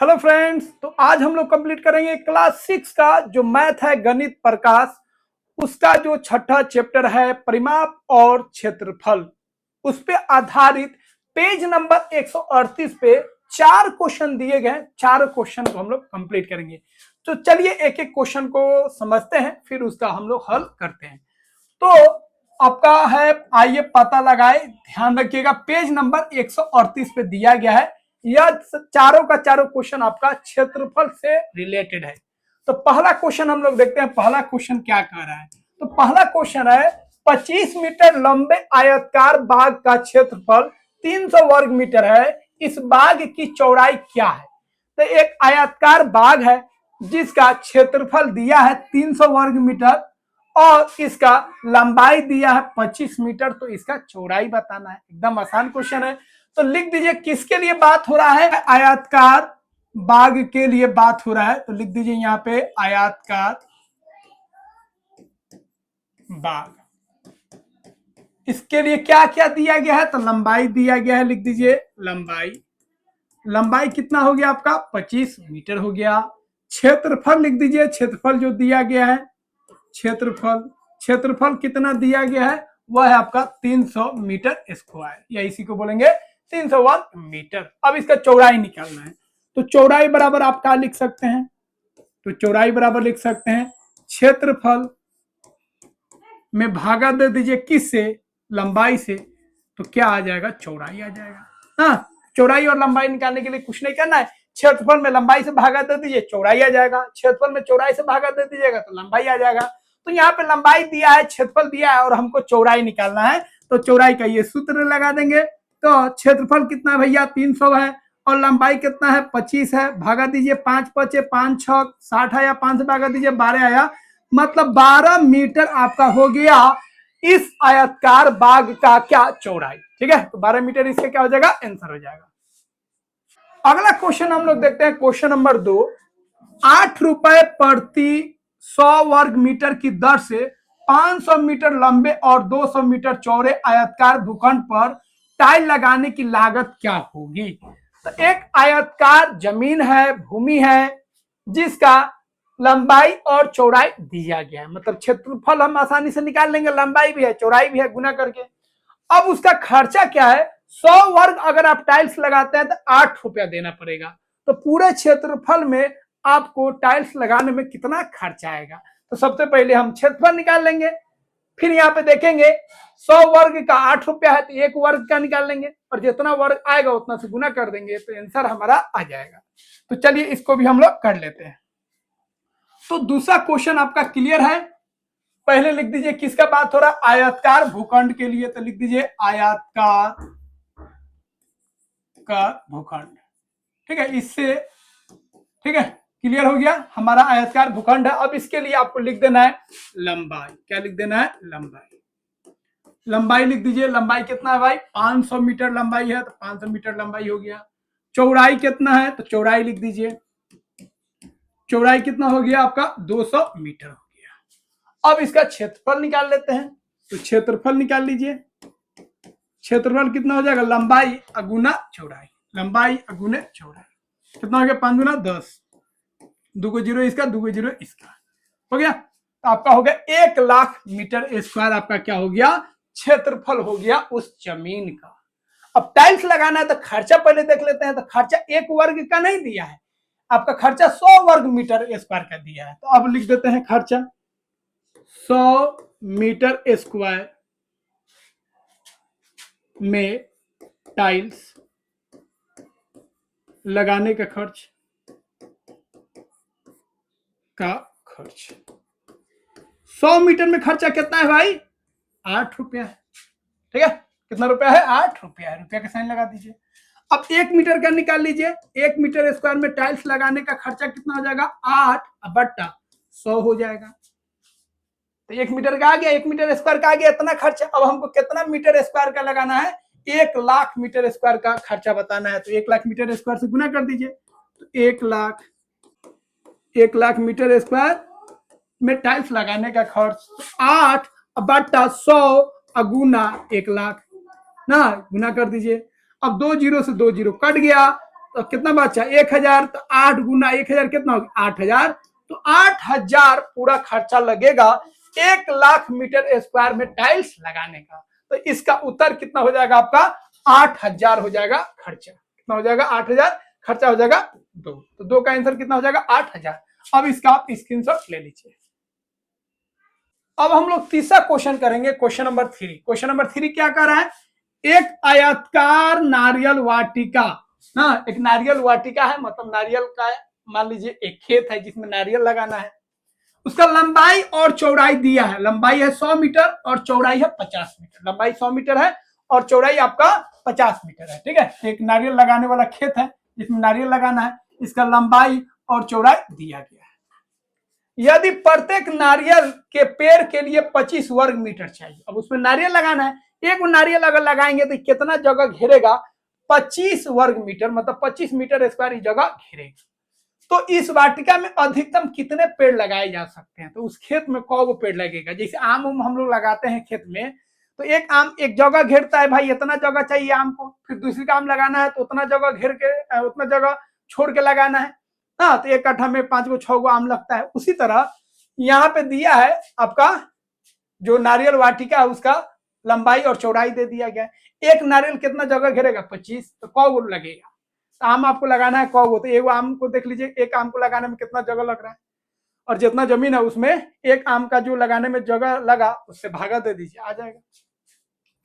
Hello friends, तो आज हम लोग कंप्लीट करेंगे क्लास 6 का जो मैथ है गणित प्रकाश, उसका जो छठा चैप्टर है परिमाप और क्षेत्रफल। उस पे आधारित पेज नंबर 138 पे 4 क्वेश्चन दिए गए। 4 क्वेश्चन को हम लोग कंप्लीट करेंगे। तो चलिए एक एक क्वेश्चन को समझते हैं, फिर उसका हम लोग हल करते हैं। तो आपका है, आइए पता लगाए। ध्यान रखिएगा, पेज नंबर 138 पे दिया गया है। यह चारों का चारों क्वेश्चन आपका क्षेत्रफल से रिलेटेड है। तो पहला क्वेश्चन हम लोग देखते हैं, पहला क्वेश्चन क्या कह रहा है। तो पहला क्वेश्चन है 25 मीटर लंबे आयताकार बाग का क्षेत्रफल 300 वर्ग मीटर है। इस बाग की चौड़ाई क्या है। तो एक आयताकार बाग है जिसका क्षेत्रफल दिया है 300 वर्ग मीटर और इसका लंबाई दिया है 25 मीटर। तो इसका चौड़ाई बताना है। एकदम आसान क्वेश्चन है। तो लिख दीजिए किसके लिए बात हो रहा है। आयताकार बाग के लिए बात हो रहा है। तो लिख दीजिए यहाँ पे आयताकार बाग। इसके लिए क्या क्या दिया गया है। तो लंबाई दिया गया है, लिख दीजिए लंबाई। लंबाई कितना हो गया आपका 25 मीटर हो गया। क्षेत्रफल लिख दीजिए, क्षेत्रफल जो दिया गया है, क्षेत्रफल क्षेत्रफल कितना दिया गया है, वह है आपका 300 मीटर स्क्वायर, या इसी को बोलेंगे 301 मीटर। अब इसका चौड़ाई निकालना है। तो चौड़ाई बराबर आप क्या लिख सकते हैं। तो चौड़ाई बराबर लिख सकते हैं क्षेत्रफल में भागा दे दीजिए किससे, लंबाई से। तो क्या आ जाएगा, चौड़ाई आ जाएगा। हाँ, चौड़ाई और लंबाई निकालने के लिए कुछ नहीं करना है। क्षेत्रफल में लंबाई से भागा दे दीजिए, चौड़ाई आ जाएगा। क्षेत्रफल में चौड़ाई से भागा दे दीजिएगा तो लंबाई आ जाएगा। तो यहाँ पे लंबाई दिया है, क्षेत्रफल दिया है और हमको चौड़ाई निकालना है। तो चौड़ाई का ये सूत्र लगा देंगे। तो क्षेत्रफल कितना भैया 300 है और लंबाई कितना है 25 है। भागा दीजिए 5 5 5 6 60 आया, 5 से भागा दीजिए 12 आया, मतलब 12 मीटर आपका हो गया इस आयताकार बाग का क्या चौड़ाई। ठीक है, तो 12 मीटर इसका क्या हो जाएगा, आंसर हो जाएगा। अगला क्वेश्चन हम लोग देखते हैं, क्वेश्चन नंबर 2। 8 रुपए प्रति 100 वर्ग मीटर की दर से 500 मीटर लंबे और 200 मीटर चौड़े आयताकार भूखंड पर टाइल लगाने की लागत क्या होगी। तो एक आयताकार जमीन है, भूमि है, जिसका लंबाई और चौड़ाई दिया गया है। मतलब क्षेत्रफल हम आसानी से निकाल लेंगे, लंबाई भी है चौड़ाई भी है गुना करके। अब उसका खर्चा क्या है, 100 वर्ग अगर आप टाइल्स लगाते हैं तो 8 रुपया देना पड़ेगा। तो पूरे क्षेत्रफल में आपको टाइल्स लगाने में कितना खर्चा आएगा। तो सबसे पहले हम क्षेत्रफल निकाल लेंगे, फिर यहाँ पे देखेंगे 100 वर्ग का 8 रुपया है तो 1 वर्ग का निकाल लेंगे और जितना वर्ग आएगा उतना से गुना कर देंगे तो आंसर हमारा आ जाएगा। तो चलिए इसको भी हम लोग कर लेते हैं। तो दूसरा क्वेश्चन आपका क्लियर है। पहले लिख दीजिए किसका बात हो रहा है, आयताकार भूखंड के लिए। तो लिख दीजिए आयताकार का भूखंड। ठीक है, इससे ठीक है क्लियर हो गया, हमारा आयताकार भूखंड है। अब इसके लिए आपको लिख देना है लंबाई। क्या लिख देना है, लंबाई। लंबाई लिख दीजिए, लंबाई कितना है भाई 500 मीटर लंबाई है तो 500 मीटर लंबाई हो गया। चौड़ाई कितना है, तो चौड़ाई लिख दीजिए, चौड़ाई कितना हो गया आपका 200 मीटर हो गया। अब इसका क्षेत्रफल निकाल लेते हैं। तो क्षेत्रफल निकाल लीजिए, क्षेत्रफल कितना हो जाएगा, लंबाई अगुना चौड़ाई, लंबाई अगुने चौड़ाई। कितना हो गया 5 गुना 10, 2 जीरो इसका 2 जीरो इसका हो गया। तो आपका हो गया 1 लाख मीटर स्क्वायर आपका क्या हो गया, क्षेत्रफल हो गया उस जमीन का। अब टाइल्स लगाना है तो खर्चा पहले देख लेते हैं। तो खर्चा 1 वर्ग का नहीं दिया है, आपका खर्चा 100 वर्ग मीटर स्क्वायर का दिया है। तो अब लिख देते हैं खर्चा 100 मीटर स्क्वायर में टाइल्स लगाने का खर्च का खर्च। 100 मीटर में खर्चा कितना है भाई, 8 रुपया है। ठीक है, कितना रुपया है, 8 रुपया है। रुपया का साइन लगा दीजिए। अब 1 मीटर का निकाल लीजिए। 1 मीटर स्क्वायर में टाइल्स लगाने का खर्चा कितना हो जाएगा, 8 बट्टा 100 हो जाएगा। तो 1 मीटर का आ गया, 1 मीटर स्क्वायर का आ गया इतना खर्चा। अब हमको कितना मीटर स्क्वायर का लगाना है, 1 लाख मीटर स्क्वायर का खर्चा बताना है। तो 1 लाख मीटर स्क्वायर से गुना कर दीजिए। तो 1 लाख मीटर स्क्वायर में टाइल्स लगाने का खर्च 8 बट्टा 100 अगुना 1 लाख ना, गुना कर दीजिए। अब 2 जीरो से 2 जीरो कट गया तो कितना बचा 1000, तो 8 गुना 1000 कितना होगा 8000, तो 8000 पूरा खर्चा लगेगा 1,00,000 मीटर स्क्वायर में टाइल्स लगाने का। तो इसका उत्तर कितना हो जाएगा आपका 8000 हो जाएगा खर्चा। कितना हो जाएगा 8000 खर्चा हो जाएगा 2, तो 2 का आंसर कितना हो जाएगा 8000। अब इसका आप स्क्रीनशॉट ले लीजिए। अब हम लोग तीसरा क्वेश्चन करेंगे, क्वेश्चन नंबर 3। क्वेश्चन नंबर 3 क्या कर रहा है, एक आयताकार नारियल वाटिका ना, एक नारियल वाटिका है, मतलब नारियल का मान लीजिए एक खेत है जिसमें नारियल लगाना है। उसका लंबाई और चौड़ाई दिया है, लंबाई है 100 मीटर और चौड़ाई है 50 मीटर। लंबाई 100 मीटर है और चौड़ाई आपका 50 मीटर है। ठीक है, एक नारियल लगाने वाला खेत है जिसमें नारियल लगाना है, इसका लंबाई और चौड़ाई दिया गया है। यदि प्रत्येक नारियल के पेड़ के लिए 25 वर्ग मीटर चाहिए, अब उसमें नारियल लगाना है, एक नारियल अगर लगाएंगे तो कितना जगह घेरेगा 25 वर्ग मीटर, मतलब 25 मीटर स्क्वायर जगह घेरेगा। तो इस वाटिका में अधिकतम कितने पेड़ लगाए जा सकते हैं, तो उस खेत में कौ पेड़ लगेगा। जैसे आम हम लोग लगाते हैं खेत में, तो एक आम एक जगह घेरता है, भाई इतना जगह चाहिए आम को, फिर दूसरी का आम लगाना है तो उतना जगह घेर के उतना जगह छोड़ के लगाना है। हाँ, तो एक कट्ठा में 5 गो 6 गो आम लगता है। उसी तरह यहाँ पे दिया है आपका जो नारियल वाटिका है उसका लंबाई और चौड़ाई दे दिया गया है। एक नारियल कितना जगह घेरेगा 25, तो कौ गो लगेगा, आम आपको लगाना है कौ गो, तो एक आम को देख लीजिए, एक आम को लगाने में कितना जगह लग रहा है, और जितना जमीन है उसमें एक आम का जो लगाने में जगह लगा उससे भागा दे दीजिए, आ जाएगा।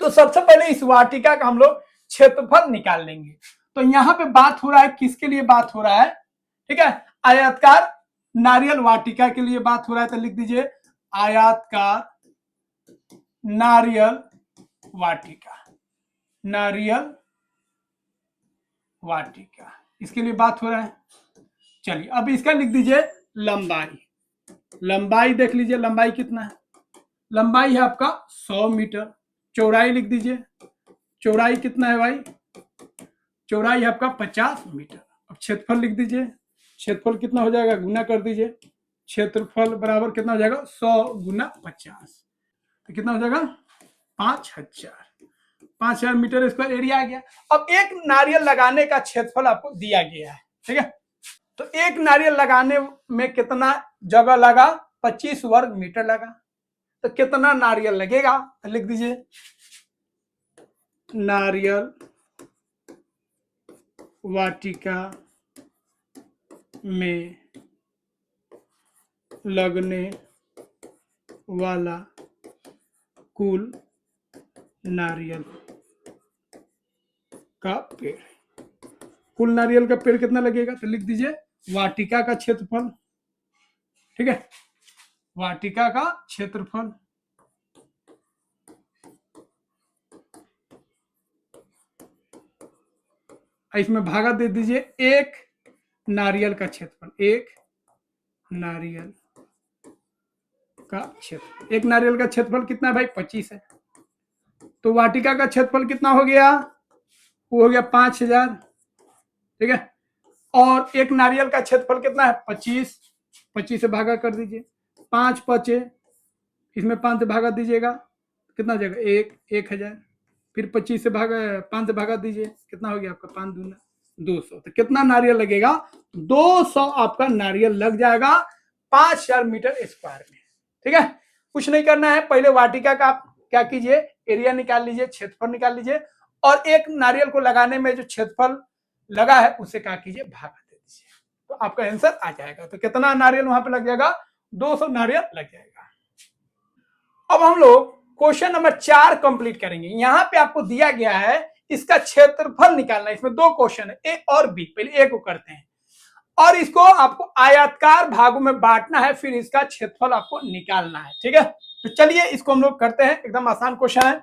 तो सबसे पहले इस वाटिका का हम लोग क्षेत्रफल निकाल लेंगे। तो यहाँ पे बात हो रहा है, किसके लिए बात हो रहा है, ठीक है, आयताकार नारियल वाटिका के लिए बात हो रहा है। तो लिख दीजिए आयताकार नारियल वाटिका, नारियल वाटिका इसके लिए बात हो रहा है। चलिए अब इसका लिख दीजिए लंबाई, लंबाई देख लीजिए लंबाई कितना है, लंबाई है आपका 100 मीटर। चौड़ाई लिख दीजिए, चौड़ाई कितना है भाई, चौड़ाई है आपका 50 मीटर। अब क्षेत्रफल लिख दीजिए, क्षेत्रफल कितना हो जाएगा गुना कर दीजिए, क्षेत्रफल बराबर कितना हो जाएगा 100 गुना 50, तो कितना हो जाएगा 5000 मीटर स्क्वायर एरिया आ गया। अब एक नारियल लगाने का क्षेत्रफल आपको दिया गया है, ठीक है, तो एक नारियल लगाने में कितना जगह लगा 25 वर्ग मीटर लगा, तो कितना नारियल लगेगा, तो लिख दीजिए नारियल वाटिका में लगने वाला कुल नारियल का पेड़, कुल नारियल का पेड़ कितना लगेगा, तो लिख दीजिए वाटिका का क्षेत्रफल, ठीक है, वाटिका का क्षेत्रफल इसमें भागा दे दीजिए एक नारियल का क्षेत्रफल, एक नारियल का क्षेत्रफल, एक नारियल का क्षेत्रफल कितना है भाई 25 है, तो वाटिका का क्षेत्रफल कितना हो गया, वो हो गया 5000, ठीक है, और एक नारियल का क्षेत्रफल कितना है 25, 25 से भागा कर दीजिए, 5 बचे, इसमें 5 से भागा दीजिएगा कितना हो जाएगा 1000, फिर 25 से भागा 5 से भागा दीजिए, कितना हो गया आपका 5 दूना 200, तो कितना नारियल लगेगा 200 आपका नारियल लग जाएगा 5000 मीटर स्क्वायर में, ठीक है। कुछ नहीं करना है, पहले वाटिका का आप क्या कीजिए एरिया निकाल लीजिए, क्षेत्रफल निकाल लीजिए, और एक नारियल को लगाने में जो क्षेत्रफल लगा है उसे क्या कीजिए भागा दे दीजिए, तो आपका आंसर आ जाएगा। तो कितना नारियल वहां पे लग जाएगा 200 नारियल लग जाएगा। अब हम लोग क्वेश्चन नंबर 4 कंप्लीट करेंगे। यहाँ पे आपको दिया गया है इसका क्षेत्रफल निकालना है, इसमें 2 क्वेश्चन है ए और बी, पहले ए को करते हैं, और इसको आपको आयताकार भागों में बांटना है, फिर इसका क्षेत्रफल आपको निकालना है, ठीक है। तो चलिए इसको हम लोग करते हैं, एकदम आसान क्वेश्चन है।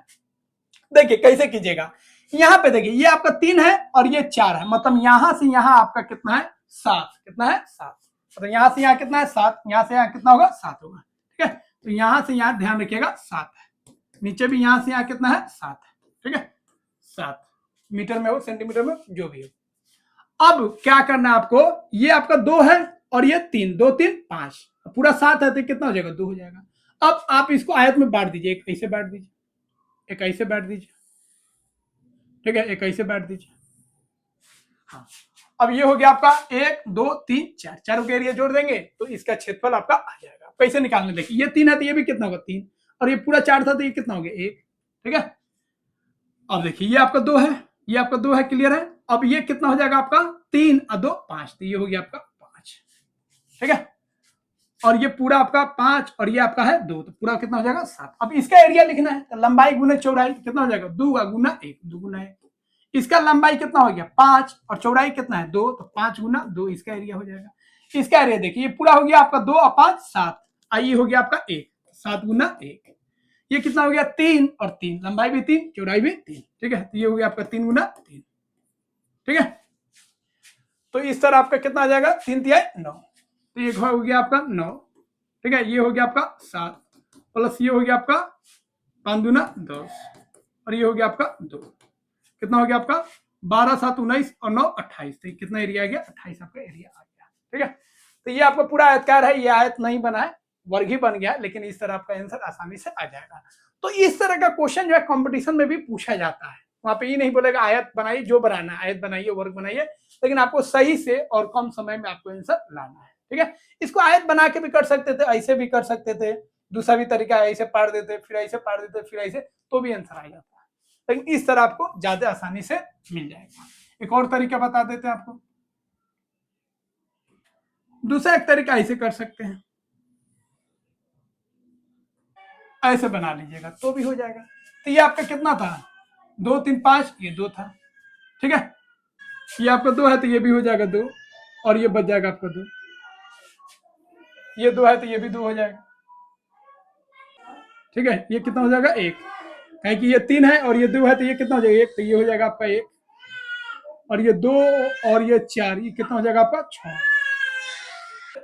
देखिए कैसे कीजिएगा, यहाँ पे देखिए ये आपका 3 है और ये 4 है, मतलब यहां से यहां आपका कितना है 7, कितना है 7, तो यहां से यहां कितना है 7, यहां से यहां कितना होगा 7 होगा, ठीक है। तो यहां से यहां ध्यान रखिएगा 7 है, नीचे भी यहां से यहां कितना है 7 है, ठीक है, 7 मीटर में हो सेंटीमीटर में जो भी हो। अब क्या करना है आपको, ये आपका 2 है और ये 3, 2 3 5, पूरा 7 है तो कितना हो जाएगा 2 हो जाएगा। अब आप इसको आयत में बांट दीजिए, एक ऐसे बांट दीजिए, एक ऐसे बांट दीजिए, ठीक है, एक ऐसे बांट दीजिए, हाँ, अब ये हो गया आपका 1 2 3 4, चारों के एरिया जोड़ देंगे तो इसका क्षेत्रफल आपका आ जाएगा। कैसे निकालने देखिए, ये 3 है तो ये भी कितना होगा 3, और ये पूरा 4 था तो ये कितना हो गया 1। ठीक है, अब देखिए ये आपका 2 है, ये आपका 2 है, क्लियर है। अब ये कितना हो जाएगा आपका 3 और 2 5, तो ये हो गया आपका 5। ठीक है, और ये पूरा आपका 5 और ये आपका है 2, तो पूरा कितना हो जाएगा 7। अब इसका एरिया लिखना है तो लंबाई गुना चौड़ाई कितना हो जाएगा 2 गुना 1, 2 गुना 1। इसका लंबाई कितना हो गया 5 और चौड़ाई कितना है 2, तो 5 गुना 2 इसका एरिया हो जाएगा। इसका एरिया देखिए ये पूरा हो गया आपका 2 और 5 7, आई हो गया आपका 1, 7 गुना 1। ये कितना हो गया 3 और 3, लंबाई भी 3 चौड़ाई भी 3। ठीक है, तो ये हो गया आपका 3 गुना 3। ठीक है, तो इस तरह आपका कितना आ जाएगा 3 तिहाई 9, तो ये हो गया आपका 9। ठीक है, ये हो गया आपका 7 प्लस ये हो गया आपका 5 दूना 10 और ये हो गया आपका 2, कितना हो गया आपका 12 7 19 और 9 28, तो कितना एरिया आ गया 28 आपका एरिया आ गया। ठीक है, तो ये आपका पूरा आयतकार है, ये आयत नहीं बना है, वर्ग ही बन गया, लेकिन इस तरह आपका आंसर आसानी से आ जाएगा। तो इस तरह का क्वेश्चन जो है कंपटीशन में भी पूछा जाता है, वहां पे ये नहीं बोलेगा आयत बनाइए, जो बनाना है आयत बनाइए वर्ग बनाइए, लेकिन आपको सही से और कम समय में आपको आंसर लाना है। ठीक है, इसको आयत बना के भी कर सकते थे, ऐसे भी कर सकते थे, दूसरा भी तरीका है, ऐसे पार देते फिर ऐसे पार देते फिर ऐसे, तो भी आंसर आ जाता है, लेकिन इस तरह आपको ज्यादा आसानी से मिल जाएगा। एक और तरीका बता देते हैं आपको, दूसरा एक तरीका ऐसे कर सकते हैं, ऐसे बना लीजिएगा तो भी हो जाएगा। तो ये आपका कितना था 2 3 5, ये 2 था। ठीक है, ये आपका 2 है तो ये भी हो जाएगा 2, और ये बच जाएगा आपका 2, ये 2 है तो ये भी 2 हो जाएगा। ठीक है, ये कितना हो जाएगा 1, है कि ये 3 है और ये 2 है तो ये कितना हो जाएगा 1, तो ये हो जाएगा आपका 1, और ये 2 और ये 4, ये कितना हो जाएगा आपका 6।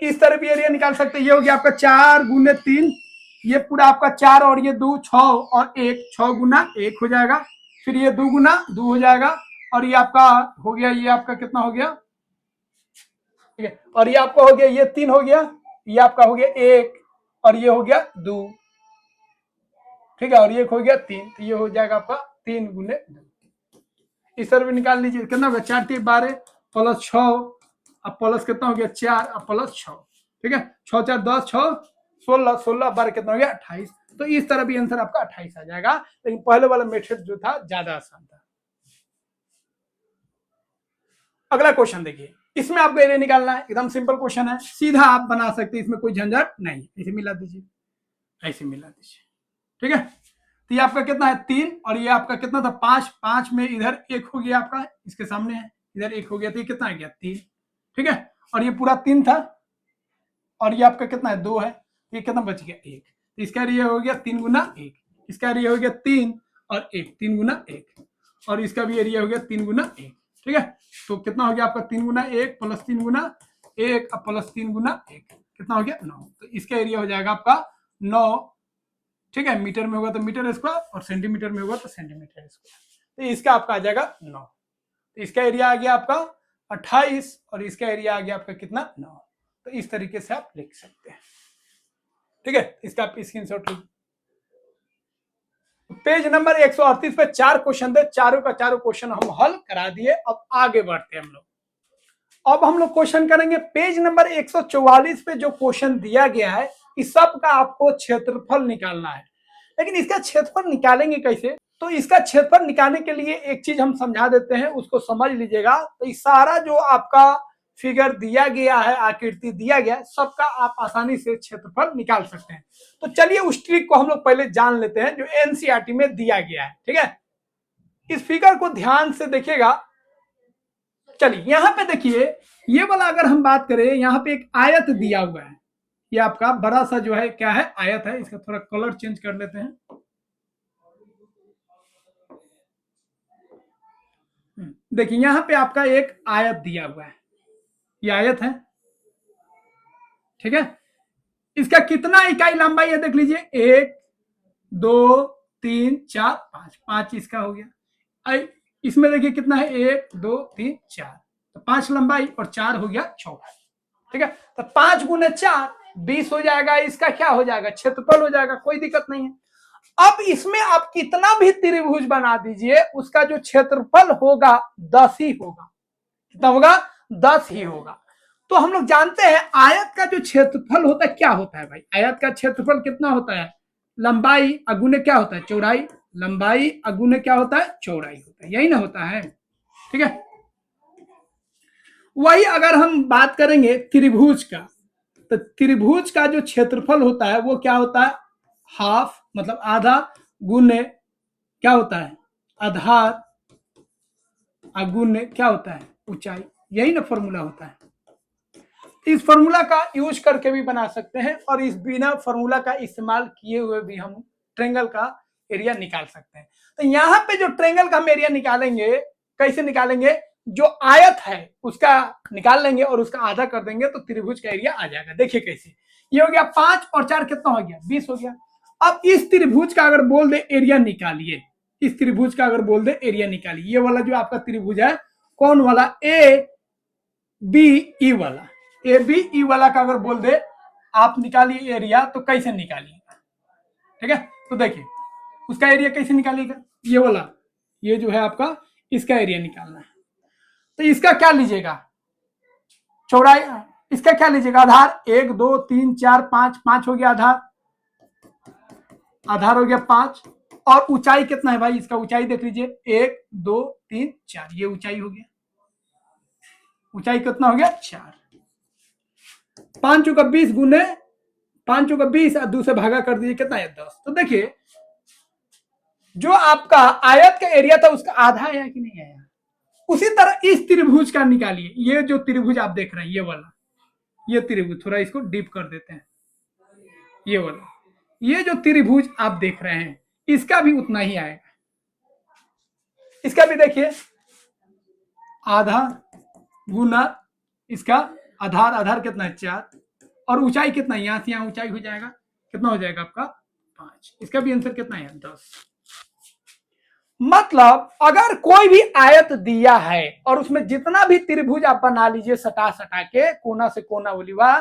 इस तरह भी एरिया निकाल सकते हैं, ये हो गया आपका 4 गुने 3, ये पूरा आपका 4 और ये 2 6 और 1, 6 गुना 1 हो जाएगा, फिर ये 2 गुना 2 हो जाएगा, और ये आपका हो गया, ये आपका कितना हो गया, ठीक है, और ये आपका हो गया ये 3 हो गया, ये आपका हो गया 1 और ये हो गया 2। ठीक है, और ये हो गया 3, तो ये हो जाएगा आपका 3 गुने 2। इस तरह भी निकाल लीजिए, कितना हो गया 4 3 12 प्लस 6, अब प्लस कितना हो गया 4 अब प्लस 6। ठीक है, 6 4 10 6 16 16 12 कितना हो गया 28। तो इस तरह भी आंसर आपका 28 आ जाएगा, लेकिन पहले वाला मेथड जो था ज्यादा आसान था। अगला क्वेश्चन देखिए, इसमें आपको एरिया निकालना है, एकदम सिंपल क्वेश्चन है, सीधा आप बना सकते हैं, इसमें कोई झंझट नहीं। ऐसे मिला दीजिए, ऐसे मिला दीजिए। ठीक है, तो ये आपका कितना है 3 और ये आपका कितना था 5, 5 में इधर 1 हो गया आपका, इसके सामने है, इधर 1 हो गया, तो ये कितना आ गया 3। ठीक है, और ये पूरा 3 था और ये आपका कितना है 2 है, ये कितना बच गया 1, तो इसका एरिया हो गया 3 गुना 1, इसका एरिया हो गया 3 और 1, 3 गुना 1, और इसका भी एरिया हो गया 3 गुना 1। ठीक है, तो कितना हो गया आपका 3 गुना 1 प्लस 3 गुना 1 प्लस 3 गुना 1, कितना हो गया 9, तो इसका एरिया हो जाएगा आपका 9। ठीक है, मीटर में होगा तो मीटर स्क्वायर और सेंटीमीटर में होगा तो सेंटीमीटर स्क्वायर, तो इसका आपका आ जाएगा 9, तो इसका एरिया आ गया आपका 28 और इसका एरिया आ गया आपका कितना 9। तो इस तरीके से आप लिख सकते हैं। ठीक है, इसका आप स्क्रीनशॉट लीजिए। पेज नंबर 138 पे 4 क्वेश्चन थे, चारों का चारों क्वेश्चन हम हल करा दिए। अब आगे बढ़ते हैं हम लोग, अब हम लोग क्वेश्चन करेंगे पेज नंबर 144 पे जो क्वेश्चन दिया गया है, इस सब का आपको क्षेत्रफल निकालना है। लेकिन इसका क्षेत्रफल निकालेंगे कैसे, तो इसका क्षेत्रफल निकालने के लिए एक चीज हम समझा देते हैं, उसको समझ लीजिएगा। तो इस सारा जो आपका फिगर दिया गया है, आकृति दिया गया है, सबका आप आसानी से क्षेत्रफल निकाल सकते हैं। तो चलिए उस ट्रिक को हम लोग पहले जान लेते हैं जो एनसीईआरटी में दिया गया है। ठीक है, इस फिगर को ध्यान से देखिएगा। चलिए यहाँ पे देखिए, ये वाला अगर हम बात करें, यहाँ पे एक आयत दिया हुआ है, ये आपका बड़ा सा जो है क्या है आयत है, इसका थोड़ा कलर चेंज कर लेते हैं। देखिए यहाँ पे आपका एक आयत दिया हुआ है, ये आयत है। ठीक है, इसका कितना इकाई लंबाई है देख लीजिए, 1 2 3 4 5, 5 इसका हो गया। इसमें देखिए कितना है 1 2 3 4, तो 5 लंबाई और 4 हो गया चौड़ाई। ठीक है, तो 5 गुने 4 20 हो जाएगा, इसका क्या हो जाएगा क्षेत्रफल हो जाएगा, कोई दिक्कत नहीं है। अब इसमें आप कितना भी त्रिभुज बना दीजिए, उसका जो क्षेत्रफल होगा 10 ही होगा। कितना होगा 10 ही होगा। तो हम लोग जानते हैं आयत का जो क्षेत्रफल होता है क्या होता है भाई, आयत का क्षेत्रफल कितना होता है, लंबाई अगुने क्या होता है चौड़ाई, लंबाई अगुने क्या होता है चौड़ाई होता है, यही ना होता है। ठीक है, वही अगर हम बात करेंगे त्रिभुज का, तो त्रिभुज का जो क्षेत्रफल होता है वो क्या होता है, हाफ मतलब आधा गुने क्या होता है आधार अगुने क्या होता है ऊंचाई, यही ना फॉर्मूला होता है। इस फॉर्मूला का यूज करके भी बना सकते हैं और इस बिना फॉर्मूला का इस्तेमाल किए हुए भी हम ट्रेंगल का एरिया निकाल सकते हैं। तो यहाँ पे जो ट्रेंगल का हम एरिया निकालेंगे, कैसे निकालेंगे, जो आयत है उसका निकाल लेंगे और उसका आधा कर देंगे तो त्रिभुज का एरिया आ जाएगा। देखिए कैसे, ये हो गया 5 और 4 कितना हो गया 20 हो गया। अब इस त्रिभुज का अगर बोल दे एरिया निकालिए, इस त्रिभुज का अगर बोल दे एरिया निकालिए, ये वाला जो आपका त्रिभुज है कौन वाला, ए बी ई वाला, ए बी ई वाला का अगर बोल दे आप निकालिए एरिया तो कैसे निकालिएगा। ठीक है, तो देखिए उसका एरिया कैसे निकालिएगा, ये वाला, ये जो है आपका इसका एरिया निकालना है। तो इसका क्या लीजिएगा चौड़ाई, इसका क्या लीजिएगा आधार, 1 2 3 4 5, 5 हो गया आधार, आधार हो गया 5, और ऊंचाई कितना है भाई, इसका ऊंचाई देख लीजिए 1 2 3 4, ये ऊंचाई हो गया, ऊंचाई कितना हो गया 4, 5 चौका 20 गुने 5 चौका 20 और 2 से भागा कर दीजिए कितना है 10। तो देखिए जो आपका आयत का एरिया था उसका आधा आया कि नहीं आया। उसी तरह इस त्रिभुज का निकालिए, ये जो त्रिभुज आप देख रहे हैं ये वाला, ये त्रिभुज थोड़ा इसको डीप कर देते हैं, ये वाला, ये जो त्रिभुज आप देख रहे हैं इसका भी उतना ही आएगा, इसका भी देखिए आधा गुना इसका आधार, आधार कितना है 4, और ऊंचाई कितना है, यहां से यहां ऊंचाई हो जाएगा कितना हो जाएगा आपका 5, इसका भी आंसर कितना है 10। मतलब अगर कोई भी आयत दिया है और उसमें जितना भी त्रिभुज आप बना लीजिए सटा सटा के कोना से कोना वाला,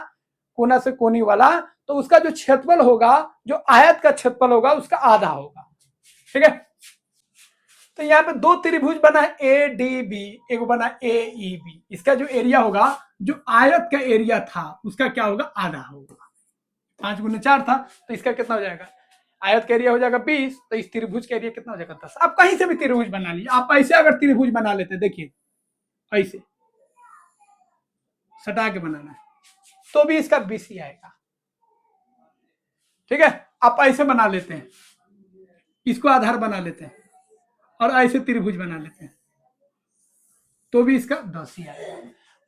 कोना से कोनी वाला, तो उसका जो क्षेत्रफल होगा, जो आयत का क्षेत्रफल होगा उसका आधा होगा। ठीक है, तो यहाँ पे दो त्रिभुज बना है ए डी बी, एक बना ए ई बी, इसका जो एरिया होगा, जो आयत का एरिया था उसका क्या होगा आधा होगा। 5 गुने 4 था तो इसका कितना हो जाएगा, आयत का एरिया हो जाएगा 20, तो इस त्रिभुज का एरिया कितना हो जाएगा 10। आप कहीं से भी त्रिभुज बना लीजिए, आप ऐसे अगर त्रिभुज बना लेते, देखिए ऐसे सटा के बनाना है तो भी इसका 20 ही आएगा। ठीक है, आप ऐसे बना लेते हैं, इसको आधार बना लेते हैं और ऐसे त्रिभुज बना लेते हैं तो भी इसका 10 ही आएगा।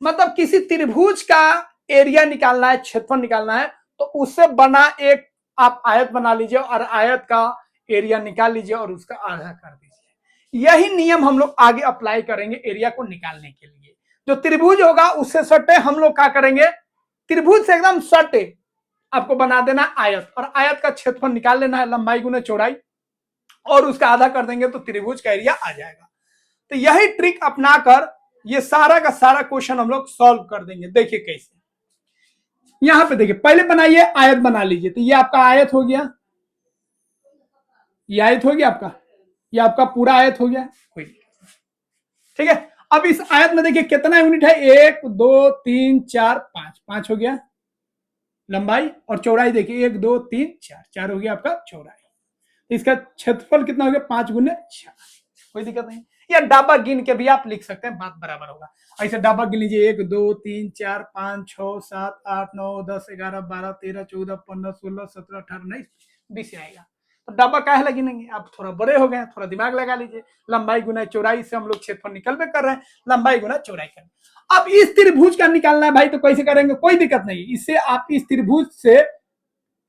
मतलब किसी त्रिभुज का एरिया निकालना है, क्षेत्रफल निकालना है, तो उससे बना एक आप आयत बना लीजिए और आयत का एरिया निकाल लीजिए और उसका आधा कर दीजिए। यही नियम हम लोग आगे अप्लाई करेंगे एरिया को निकालने के लिए। जो त्रिभुज होगा उससे सटे हम लोग क्या करेंगे, त्रिभुज से एकदम सटे आपको बना देना आयत, और आयत का क्षेत्रफल निकाल लेना है लंबाई गुने चौड़ाई, और उसका आधा कर देंगे तो त्रिभुज का एरिया आ जाएगा। तो यही ट्रिक अपनाकर ये सारा का सारा क्वेश्चन हम लोग सॉल्व कर देंगे। देखिए कैसे, यहां पे देखिए पहले बनाइए आयत बना लीजिए, तो ये आपका आयत हो गया, ये आयत हो गया आपका, ये आपका पूरा आयत हो गया कोई। ठीक है, अब इस आयत में देखिए कितना यूनिट है, 1 2 3 4 5, 5 हो गया लंबाई, और चौड़ाई देखिए 1 2 3 4, 4 हो गया आपका चौड़ाई। इसका क्षेत्रफल कितना हो गया 5 गुने 4, कोई दिक्कत नहीं। या डाबा गिन के भी आप लिख सकते हैं, बात बराबर होगा। ऐसे डाबा गिन लीजिए 1 2 3 4 5 6 7 8 9 10 11 12 13 14 15 16 17 18 19 20 आएगा। तो डाबा काहे गिनेंगे, आप थोड़ा बड़े हो गए, थोड़ा दिमाग लगा लीजिए। लंबाई गुना चौड़ाई से हम लोग क्षेत्रफल निकल में कर रहे हैं, लंबाई गुना चौड़ाई कर। अब इस त्रिभुज का निकालना है भाई, तो कैसे करेंगे, कोई दिक्कत नहीं। इससे आप इस त्रिभुज से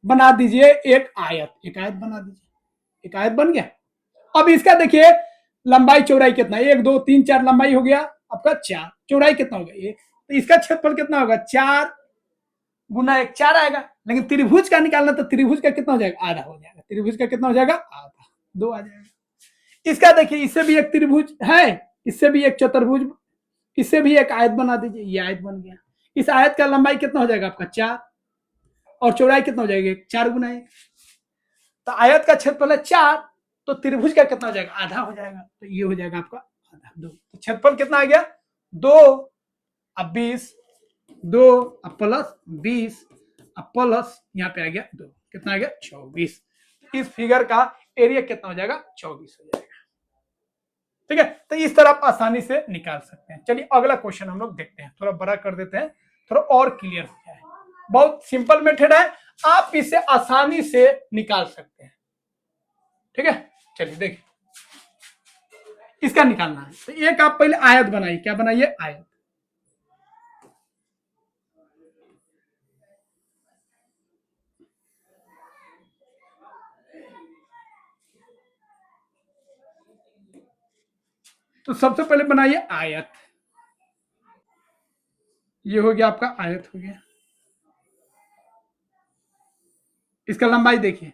बना दीजिए एक आयत, एक आयत बना दीजिए, एक आयत बन गया। अब इसका देखिए लंबाई चौड़ाई कितना, 1 2 3 4 लंबाई हो गया आपका 4, चौड़ाई कितना होगा 1, तो इसका क्षेत्रफल कितना होगा 4 गुना 1 4 आएगा। लेकिन त्रिभुज का निकालना तो त्रिभुज का कितना हो जाएगा आधा हो जाएगा, त्रिभुज का कितना हो जाएगा आधा, 2 आ जाएगा। इसका देखिए इससे भी एक त्रिभुज है, इससे भी एक चतुर्भुज, इससे भी एक आयत बना दीजिए, ये आयत बन गया। इस आयत का लंबाई कितना हो जाएगा आपका 4, और चौड़ाई कितना हो जाएगा 4 गुना 1, तो आयत का क्षेत्रफल है 4, तो त्रिभुज का कितना हो जाएगा आधा हो जाएगा, तो ये हो जाएगा आपका आधा 2। तो क्षेत्रफल कितना आ गया 2, अब 20, 2, अब प्लस 20, अब प्लस यहाँ पे आ गया 2, कितना आ गया 24। इस फिगर का एरिया कितना हो जाएगा 24 हो जाएगा। ठीक है, तो इस तरह आप आसानी से निकाल सकते हैं। चलिए अगला क्वेश्चन हम लोग देखते हैं, थोड़ा बड़ा कर देते हैं, थोड़ा और क्लियर हो जाए। बहुत सिंपल मेथड है, आप इसे आसानी से निकाल सकते हैं। ठीक है, चलिए देखिए इसका निकालना है। तो एक आप पहले आयत बनाइए, क्या बनाइए, आयत। तो सबसे पहले बनाइए आयत। ये हो गया आपका आयत हो गया। इसका लंबाई देखिए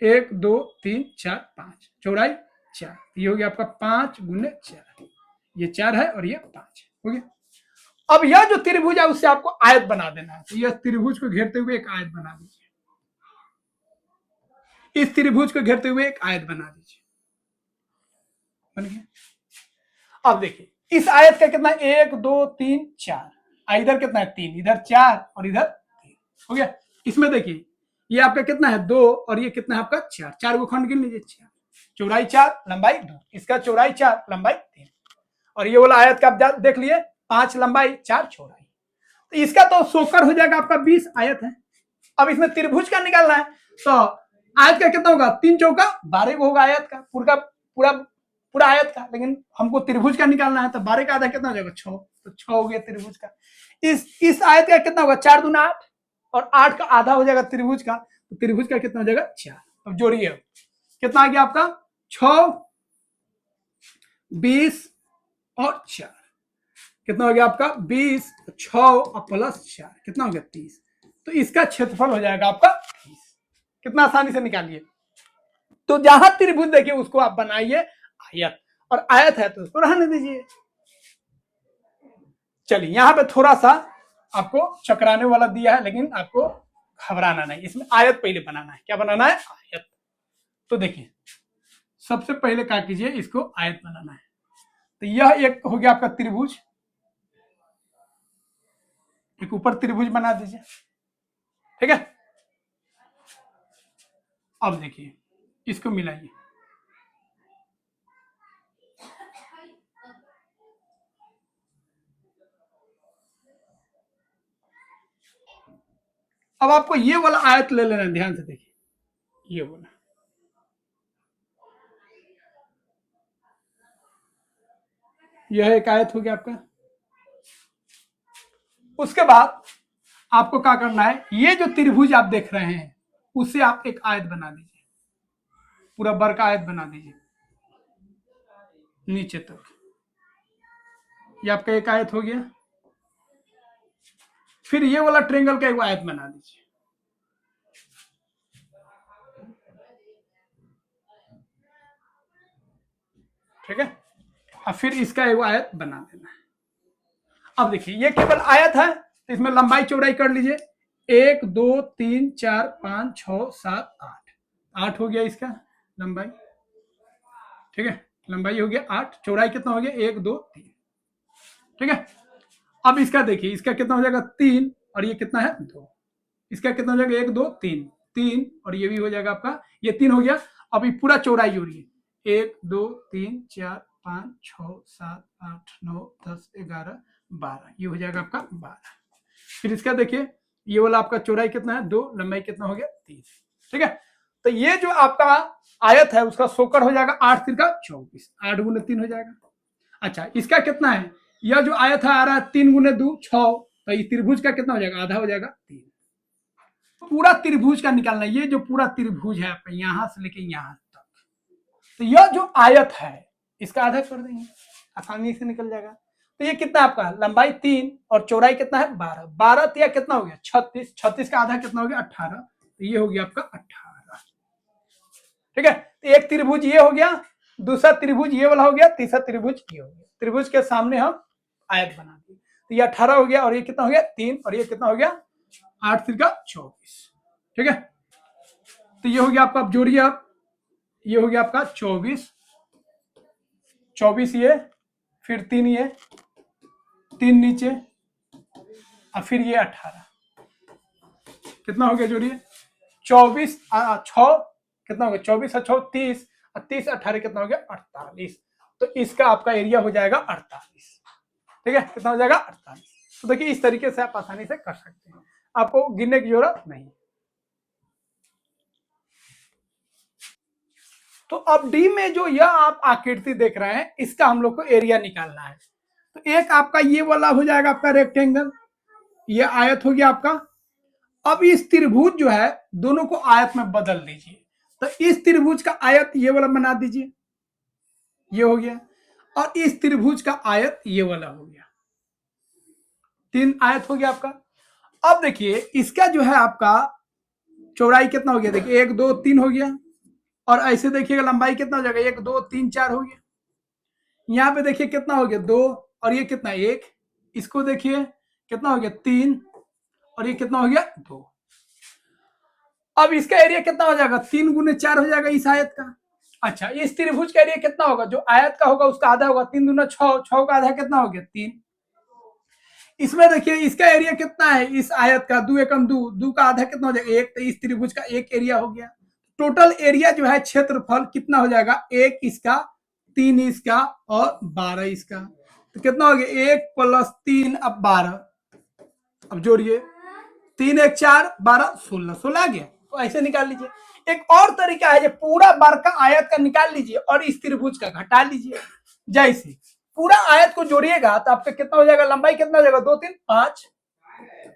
1 2 3 4 5, चौड़ाई 4, ये हो गया आपका 5 गुने 4, ये 4 है और ये 5 हो गया। अब यह जो त्रिभुज है उससे आपको आयत बना देना है। तो यह त्रिभुज को घेरते हुए एक आयत बना दीजिए, इस त्रिभुज को घेरते हुए एक आयत बना दीजिए, बन गया। अब देखिए इस आयत का कितना 1 2 3 4, इधर कितना है 3, इधर 4 और इधर 3 हो गया। इसमें देखिए ये आपका कितना है 2 और ये कितना है आपका 4, 4 को खंड गिन लीजिए, 4, चौड़ाई 4 लंबाई 2, इसका चौड़ाई 4 लंबाई 3, और ये वाला आयत का आप देख लिए 5 लंबाई 4 चौड़ाई। तो इसका तो सोकर हो जाएगा आपका 20 आयत है। अब इसमें त्रिभुज का निकालना है, तो आयत का कितना होगा 3 चौका 12 को होगा आयत का, पूरा पूरा पूरा आयत का, लेकिन हमको त्रिभुज का निकालना है। तो 12 का आधा कितना हो जाएगा 6, तो 6 हो गया त्रिभुज का। इस आयत का कितना होगा 4 दूना 8, और 8 का आधा हो जाएगा त्रिभुज का, तो त्रिभुज का कितना हो जाएगा 4। अब जोड़िए कितना आ गया आपका 6 20 और 4, कितना हो गया आपका 20, 6 और प्लस 4 कितना हो गया 30। तो इसका क्षेत्रफल हो जाएगा आपका 30। कितना आसानी से निकालिए। तो जहां त्रिभुज देखिए उसको आप बनाइए आयत, और आयत है तो उसको रहने दीजिए। चलिए यहां पे थोड़ा सा आपको चकराने वाला दिया है, लेकिन आपको घबराना नहीं, इसमें आयत पहले बनाना है। क्या बनाना है, आयत। तो देखिए सबसे पहले क्या कीजिए, इसको आयत बनाना है। तो यह एक हो गया आपका त्रिभुज, एक ऊपर त्रिभुज बना दीजिए। ठीक है, अब देखिए इसको मिलाइए, अब आपको ये वाला आयत ले लेना, ध्यान से देखिए, ये वाला, यह एक आयत हो गया आपका। उसके बाद आपको क्या करना है, ये जो त्रिभुज आप देख रहे हैं उससे आप एक आयत बना दीजिए, पूरा बर का आयत बना दीजिए नीचे तक। ये आपका एक आयत हो गया। फिर ये वाला ट्रेंगल का एक आयत बना दीजिए। ठीक है, अब फिर इसका एक आयत बना देना है। अब देखिए ये केवल आयत है, तो इसमें लंबाई चौड़ाई कर लीजिए, 1 2 3 4 5 6 7 8, 8 हो गया इसका लंबाई। ठीक है, लंबाई हो गया 8, चौड़ाई कितना हो गया 1 2 3। ठीक है, अब इसका देखिए, इसका कितना हो जाएगा 3, और ये कितना है 2, इसका कितना हो जाएगा 1 2 3 3, और ये भी हो जाएगा आपका, ये 3 हो गया। अब ये पूरा चौड़ाई जोड़िए, 1 2 3 4 5 6 7 8 9 10 11 12, ये हो जाएगा आपका 12। फिर इसका देखिए ये वाला आपका चौड़ाई कितना है 2, लंबाई कितना हो गया 3। ठीक है, तो ये जो आपका आयत है उसका सोकर हो जाएगा 8 3 का 24, 8 गुने 3 हो जाएगा। अच्छा इसका कितना है, यह जो आयत है आ रहा है 3 गुने 2 6, तो ये त्रिभुज का कितना हो जाएगा, आधा हो जाएगा 3। पूरा त्रिभुज का निकालना, ये जो पूरा त्रिभुज है आपका यहां से लेके यहां तक, तो यह जो आयत है इसका आधा कर देंगे, आसानी से निकल जाएगा। तो ये कितना आपका लंबाई 3 और चौड़ाई कितना है 12, 12 तिया कितना हो गया 36, 36 का आधा कितना हो गया 18, तो ये हो गया आपका 18। ठीक है, तो एक त्रिभुज ये हो गया, दूसरा त्रिभुज ये वाला हो गया, तीसरा त्रिभुज ये हो गया। त्रिभुज के सामने हम आयत बना दिए, तो ये 18 हो गया, और ये कितना हो गया 3, और ये कितना हो गया 8 3 का 24। ठीक है, तो ये हो गया आपका, अब जोड़िए आप, ये हो गया आपका 24, 24 ये, फिर 3 ये, 3 नीचे, और फिर ये 18, कितना हो गया जोड़िए 24 6 कितना हो गया 24 और 6 30 और 30 18 कितना हो गया 48। तो इसका आपका एरिया हो जाएगा 48। ठीक है, कितना हो जाएगा 48। तो देखिए इस तरीके से आप आसानी से कर सकते हैं, आपको गिनने की जरूरत नहीं। तो अब डी में जो यह आप आकृति देख रहे हैं इसका हम लोग को एरिया निकालना है। तो एक आपका ये वाला हो जाएगा आपका रेक्टेंगल, ये आयत हो गया आपका। अब इस त्रिभुज जो है दोनों को आयत में बदल दीजिए। तो इस त्रिभुज का आयत ये वाला बना दीजिए, ये हो गया। और इस त्रिभुज का आयत ये वाला हो गया, 3 आयत हो गया आपका। अब देखिए इसका जो है आपका चौड़ाई कितना हो गया, देखिए 1 2 3 हो गया। और ऐसे देखिएगा लंबाई कितना हो जाएगा 1 2 3 4 हो गया। यहाँ पे देखिए कितना हो गया 2 और ये कितना 1। इसको देखिए कितना हो गया 3 और ये कितना हो गया 2। अब इसका एरिया कितना हो जाएगा 3 गुने 4 हो जाएगा इस आयत का। अच्छा इस त्रिभुज का एरिया कितना होगा, जो आयत का होगा उसका आधा होगा, 3 दूना 6, 6 का आधा कितना हो गया 3। इसमें देखिए इसका एरिया कितना है इस आयत का 2 एकम 2, 2 का आधा कितना हो जाएगा 1। तो इस त्रिभुज का एक एरिया हो गया। टोटल एरिया जो है क्षेत्रफल कितना हो जाएगा 1 इसका 3 इसका और 12 इसका। तो कितना हो गया 1 + 3 अब 12। अब जोड़िए 3 1 4 12 16 16 आ गया। तो ऐसे निकाल लीजिए। एक और तरीका है, जो पूरा बार का आयत का निकाल लीजिए और इस त्रिभुज का घटा लीजिए। जैसे पूरा आयत को जोड़िएगा तो आपका कितना हो जाएगा, लंबाई कितना हो जाएगा 2 3 5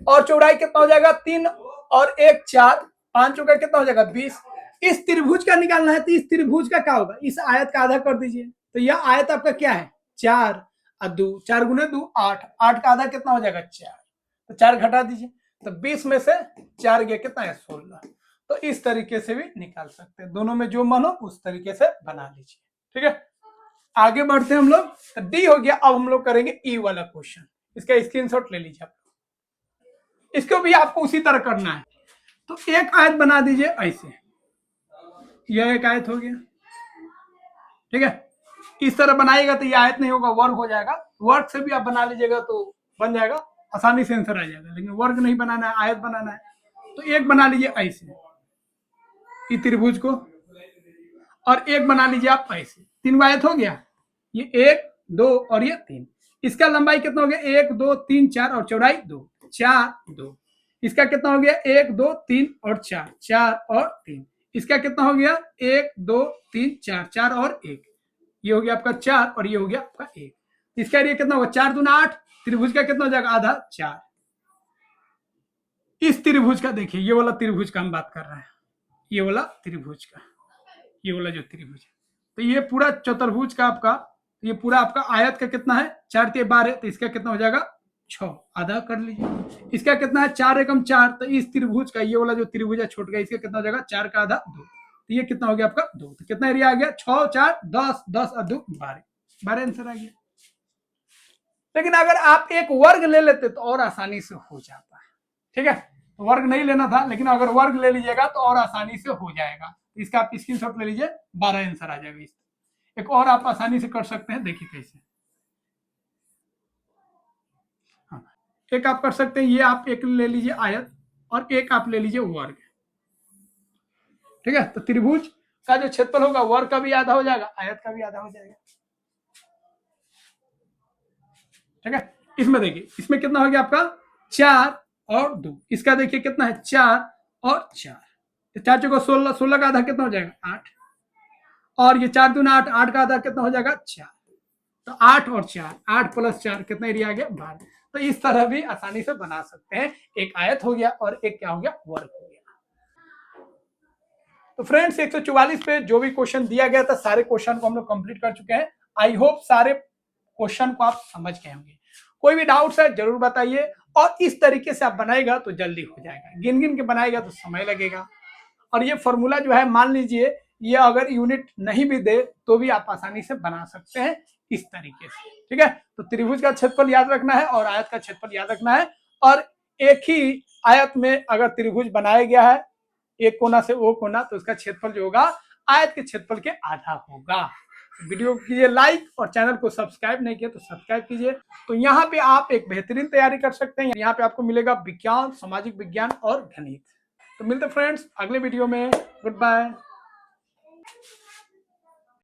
और चौड़ाई कितना हो जाएगा 3 और 1 4, 5 का कितना हो जाएगा 20। इस त्रिभुज का निकालना है तो इस त्रिभुज का क्या होगा, इस आयत का आधा कर दीजिए। तो यह आयत आपका क्या है 4 और 2, 4 गुने 2 8, 8 का आधा कितना हो जाएगा 4। तो 4 घटा दीजिए, तो 20 में से 4 गया कितना है 16। तो इस तरीके से भी निकाल सकते हैं, दोनों में जो मन हो उस तरीके से बना लीजिए। ठीक है, आगे बढ़ते हैं हम लोग। तो डी हो गया। अब हम लोग करेंगे ई वाला क्वेश्चन, इसका स्क्रीनशॉट ले लीजिए आप। इसको भी आपको उसी तरह करना है। तो एक आयत बना दीजिए ऐसे, यह एक आयत हो गया। ठीक है, इस तरह बनाएगा तो ये आयत नहीं होगा, वर्ग हो जाएगा। वर्ग से भी आप बना लीजिएगा तो बन जाएगा, आसानी से आंसर आ जाएगा। लेकिन वर्ग नहीं बनाना है, आयत बनाना है। तो एक बना लीजिए ऐसे इस त्रिभुज को, और एक बना लीजिए आप ऐसे। 3 आयत हो गया, ये 1 2 और ये 3। इसका लंबाई कितना हो गया 1 2 3 4 और चौड़ाई 2 4 2। इसका कितना हो गया 1 2 3 और 4 4 और 3। इसका कितना हो गया 1 2 3 4 4 और 1। ये हो गया आपका 4 और ये हो गया आपका 1। इसका एरिया कितना होगा 4 दूना 8। त्रिभुज का कितना हो जाएगा आधा 4। इस त्रिभुज का देखिए, ये वाला त्रिभुज का हम बात कर रहे हैं, ये वाला त्रिभुज का, ये वाला जो त्रिभुज है। तो ये पूरा चतुर्भुज का आपका, ये पूरा आपका आयत का कितना है 4 3 12। तो इसका कितना हो जाएगा 6, आधा कर लीजिए। इसका कितना है 4 एकम 4। तो इस त्रिभुज का ये वाला जो त्रिभुज है छोट गया, इसका कितना हो जाएगा 4 का आधा 2। तो ये कितना हो गया आपका 2। तो कितना एरिया आ गया 6 4 10 10 और 2 12, 12 आंसर आ गया। लेकिन अगर आप एक वर्ग ले लेते तो और आसानी से हो जाता है। ठीक है, तो वर्ग नहीं लेना था, लेकिन अगर वर्ग ले लीजिएगा तो और आसानी से हो जाएगा। इसका आप स्क्रीनशॉट ले लीजिए, 12 आंसर आ जाएगा। इस एक और आप आसानी से कर सकते हैं, देखिए कैसे। हाँ, एक आप कर सकते हैं, ये आप एक ले लीजिए आयत और एक आप ले लीजिए वर्ग। ठीक है, तो त्रिभुज का जो क्षेत्रफल होगा वर्ग का भी आधा हो जाएगा, आयत का भी आधा हो जाएगा। ठीक है, इसमें देखिए इसमें कितना हो गया आपका 4 और 2। इसका देखिए कितना है 4 और 4। 4 चौको 16, 16 का आधा कितना हो जाएगा 8। और ये 4 दूना 8, 8 का आधा कितना हो जाएगा 4। तो 8 और 4, 8 + 4 कितना एरिया आ गया 12। तो इस तरह भी आसानी से बना सकते हैं। एक आयत हो गया और एक क्या हो गया वर्ग हो गया। तो फ्रेंड्स 144 पे जो भी क्वेश्चन दिया गया था सारे क्वेश्चन को हम लोग कंप्लीट कर चुके हैं। आई होप सारे क्वेश्चन को आप समझ गए होंगे। कोई भी डाउट्स है जरूर बताइए, और इस तरीके से आप बनाएगा तो जल्दी हो जाएगा। गिन गिन के बनाएगा तो समय लगेगा। और ये फॉर्मूला जो है मान लीजिए, ये अगर यूनिट नहीं भी दे तो भी आप आसानी से बना सकते हैं इस तरीके से। ठीक है, तो त्रिभुज का क्षेत्रफल याद रखना है और आयत का क्षेत्रफल याद रखना है। और एक ही आयत में अगर त्रिभुज बनाया गया है एक कोना से वो कोना, तो उसका क्षेत्रफल जो होगा आयत के क्षेत्रफल के आधा होगा। वीडियो को कीजिए लाइक और चैनल को सब्सक्राइब नहीं किया तो सब्सक्राइब कीजिए। तो यहाँ पे आप एक बेहतरीन तैयारी कर सकते हैं। यहाँ पे आपको मिलेगा विज्ञान, सामाजिक विज्ञान और गणित। तो मिलते फ्रेंड्स अगले वीडियो में। Good bye.